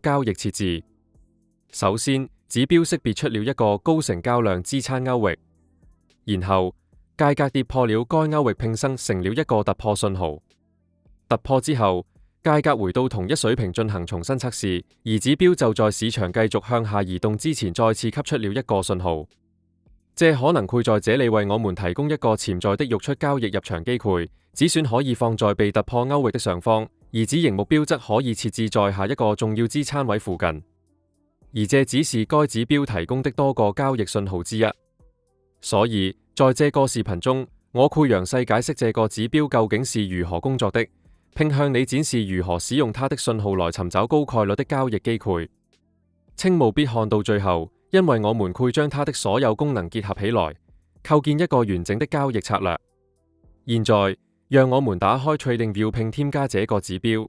交易設置。首先，指標識別出了一個高成交量支撐區域，然後價格跌破了該區域，並生成了一個突破信號。突破之後，價格回到同一水平進行重新測試，而指標就在市場繼續向下移動之前再次給出了一個信號。這可能會在這裡為我們提供一個潛在的溢出交易入場機會，止損可以放在被突破區域的上方，而止盈目標則可以設置在下一個重要支撐位附近。而這只是該指標提供的多個交易信號之一。所以，在這個視頻中，我會詳細解釋這個指標究竟是如何工作的，並向你展示如何使用它的信號來尋找高概率的交易機會。請務必看到最後，因為我們會將它的所有功能結合起來，構建一個完整的交易策略。現在，讓我們打開 TradingView 並添加這個指標，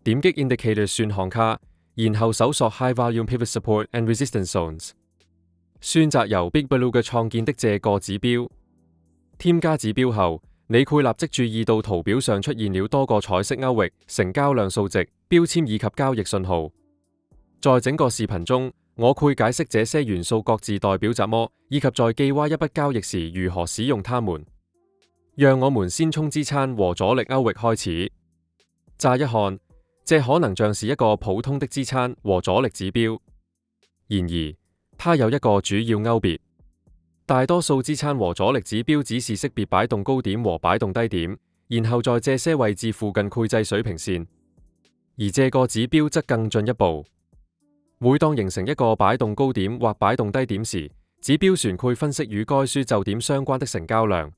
點擊 Indicators 選項卡，然後搜索 High Volume Pivot Support and Resistance Zones， 選擇由 Big Beluga 創建的這個指標。添加指標後，你會立即注意到圖表上出現了多個彩色區域、成交量數值、標籤以及交易信號。在整個視頻中，我會解釋這些元素各自代表什麼，以及在寄挖一筆交易時如何使用它們。讓我們先從支撐和阻力區域開始。乍一看，這可能像是一個普通的支撐和阻力指標，然而它有一個主要區別。大多數支撐和阻力指標只是識別擺動高點和擺動低點，然後在這些位置附近繪製水平線。而這個指標則更進一步，每當形成一個擺動高點或擺動低點時，指標船會分析與該樞紐點相關的成交量。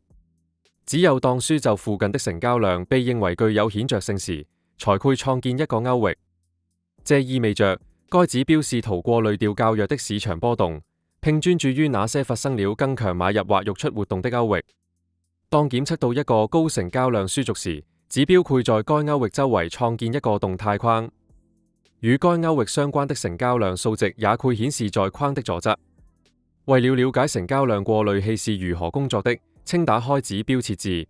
只有當樞紐附近的成交量被認為具有顯著性時，才會創建一個區域。這意味着該指標試圖過濾掉較弱的市場波動，並專注於那些發生了更強買入或溢出活動的區域。當檢測到一個高成交量樞紐時，指標會在該區域周圍創建一個動態框，與該區域相關的成交量數值也會顯示在框的左側。為了了解成交量過濾器是如何工作的，請打開指標設置。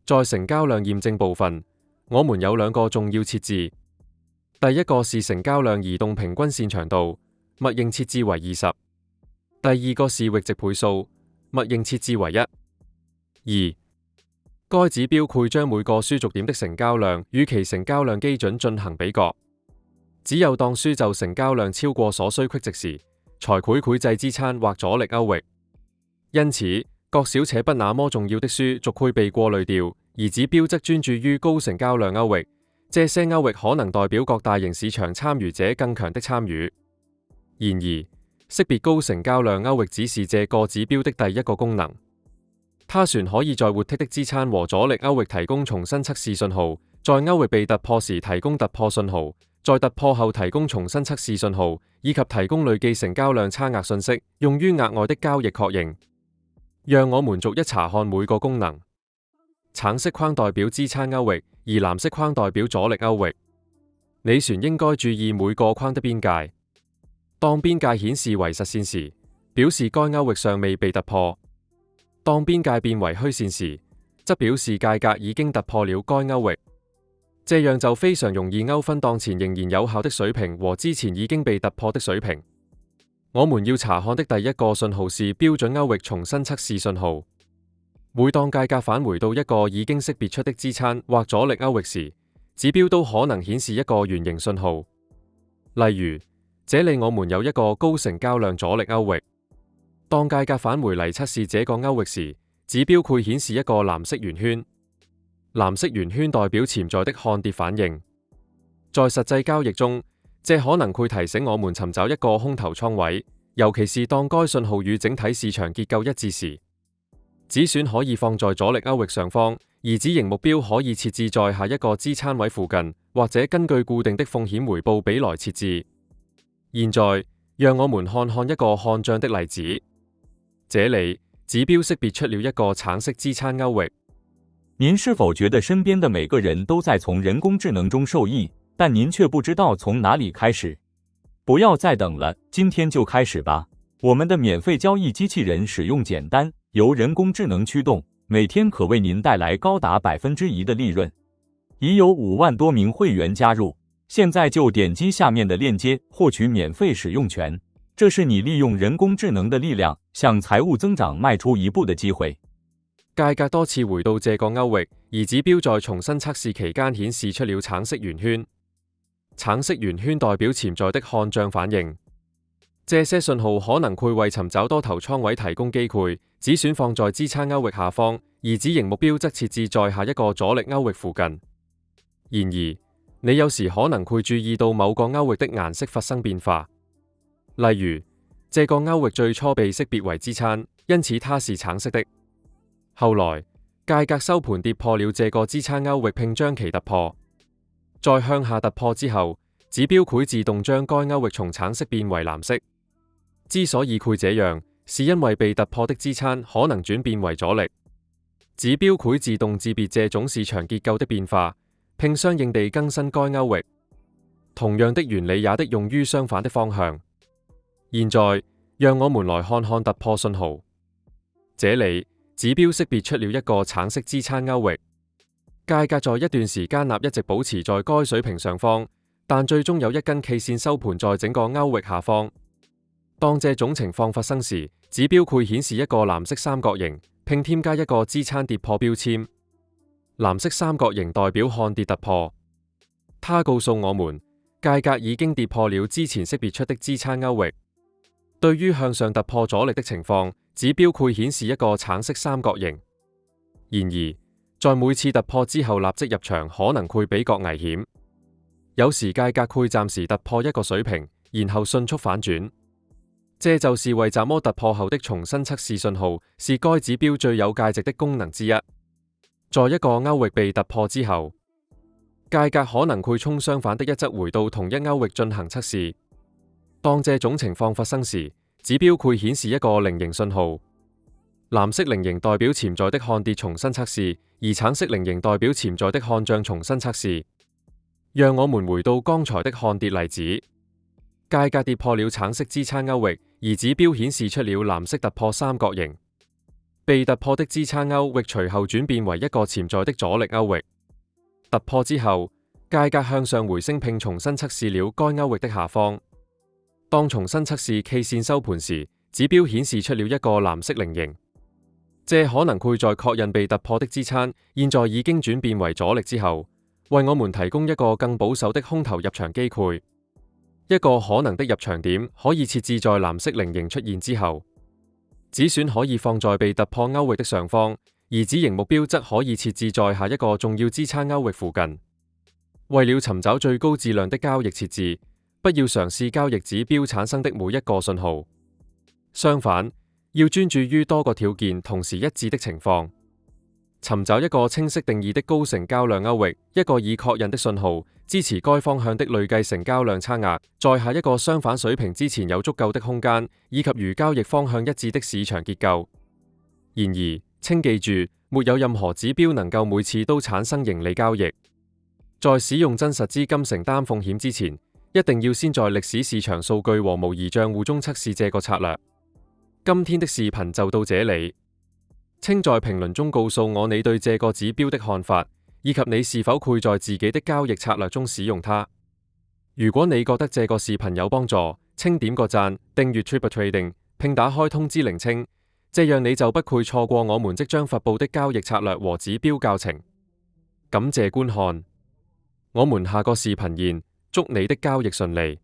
在成交量驗證部分，我們有兩個重要設置。第一個是成交量移動平均線長度，默認設置為20。第二個是閾值倍數，默認設置為1。2. 該指標會將每個樞紐點的成交量與其成交量基準進行比較。只有當樞紐成交量超過所需閾值時，才會繪製支撐或阻力區域。因此，各小且不那麼重要的樞紐會被過濾掉，而指標則專注於高成交量區域。這些區域可能代表各大型市場參與者更強的參與。然而，識別高成交量區域只是這個指標的第一個功能。它船可以在活剔的支撐和阻力區域提供重新測試信號，在區域被突破時提供突破信號，在突破後提供重新測試信號，以及提供累計成交量差額信息，用於額外的交易確認。讓我們逐一查看每個功能。橙色框代表支撐區域，而藍色框代表阻力區域。你船應該注意每個框的邊界。當邊界顯示為實線時，表示該區域尚未被突破；當邊界變為虛線時，則表示價格已經突破了該區域。這樣就非常容易勾分當前仍然有效的水平和之前已經被突破的水平。我們要查看的第一個信號是標準區域重新測試信號。每當價格返回到一個已經識別出的支撐或阻力區域時，指標都可能顯示一個圓形信號。例如，這裡我們有一個高成交量阻力區域。當價格返回嚟測試這個區域時，指標會顯示一個藍色圓圈。藍色圓圈代表潛在的看跌反應。在實際交易中，這可能會提醒我們尋找一個空頭倉位，尤其是當該信號與整體市場結構一致時。止損可以放在阻力區域上方，而止盈目標可以設置在下一個支撐位附近，或者根據固定的風險回報比來設置。現在，讓我們看看一個看漲的例子。這裡，指標識別出了一個橙色支撐區域。您是否覺得身邊的每個人都在從人工智能中受益，但您卻不知道從哪裡開始？不要再等了，今天就開始吧。我們的免費交易機器人使用簡單，由人工智能驅動，每天可為您帶來高達1%的利潤。已有5萬多名會員加入，现在就点击下面的链接获取免费使用权，这是你利用人工智能的力量向財務增長邁出一步的機會。價格多次回到這個區域，而指標在重新測試期間顯示出了橙色圓圈。橙色圓圈代表潛在的看漲反應。這些信號可能會為尋找多頭倉位提供機會，止損放在支撐區域下方，而止盈目標則設置在下一個阻力區域附近。然而，你有時可能會注意到某個區域的顏色發生變化，例如這個區域最初被識別為支撐，因此它是橙色的。後來，價格收盤跌破了這個支撐區域並將其突破，在向下突破之後，指標會自動將該區域從橙色變為藍色。之所以會這樣，是因為被突破的支撐可能轉變為阻力。指標會自動識別這種市場結構的變化，並相應地更新該區域。同樣的原理也適用於相反的方向。現在，讓我們來看看突破信號。這裡，指標識別出了一個橙色支撐區域。價格在一段時間內一直保持在該水平上方，但最終有一根 K 線收盤在整個區域下方。當這種情況發生時，指標會顯示一個藍色三角形，並添加一個支撐跌破標籤。藍色三角形代表看跌突破，它告訴我們價格已經跌破了之前識別出的支撐區域。對於向上突破阻力的情況，指標會顯示一個橙色三角形。然而，在每次突破之後立即入場可能會比較危險。有時價格會暫時突破一個水平，然後迅速反轉。這就是為什麼突破後的重新測試信號是該指標最有價值的功能之一。在一個區域被突破之後，價格可能會衝相反的一側回到同一區域進行測試。當這種情況發生時，指標會顯示一個菱形信號。藍色菱形代表潛在的看跌重新測試，而橙色菱形代表潛在的看漲重新測試。讓我們回到剛才的看跌例子，價格跌破了橙色支撐區域，而指標顯示出了藍色突破三角形。被突破的支撐區域隨後轉變為一個潛在的阻力區域。突破之後，價格向上回升並重新測試了該區域的下方。當重新測試 K 線收盤時，指標顯示出了一個藍色菱形。這可能會在確認被突破的支撐現在已經轉變為阻力之後，為我們提供一個更保守的空頭入場機會。一個可能的入場點可以設置在藍色菱形出現之後，止損可以放在被突破區域的上方，而止盈目標則可以設置在下一個重要支撐區域附近。為了尋找最高質量的交易設置，不要嘗試交易指標產生的每一個信號，相反，要專注於多個條件同時一致的情況。尋找一個清晰定義的高成交量區域，一個已確認的信號，支持該方向的累計成交量差額，在下一個相反水平之前有足夠的空間，以及與交易方向一致的市場結構。然而，請記住，沒有任何指標能夠每次都產生盈利交易。在使用真實資金承擔風險之前，一定要先在歷史市場數據和模擬賬戶中測試這個策略。今天的視頻就到這裡。請在評論中告訴我你對這個指標的看法，以及你是否會在自己的交易策略中使用它。如果你覺得這個視頻有幫助，請點個讚、訂閱 Triple Trading 並打開通知鈴稱，這樣你就不會錯過我們即將發佈的交易策略和指標教程。感謝觀看，我們下個視頻見，祝你的交易順利。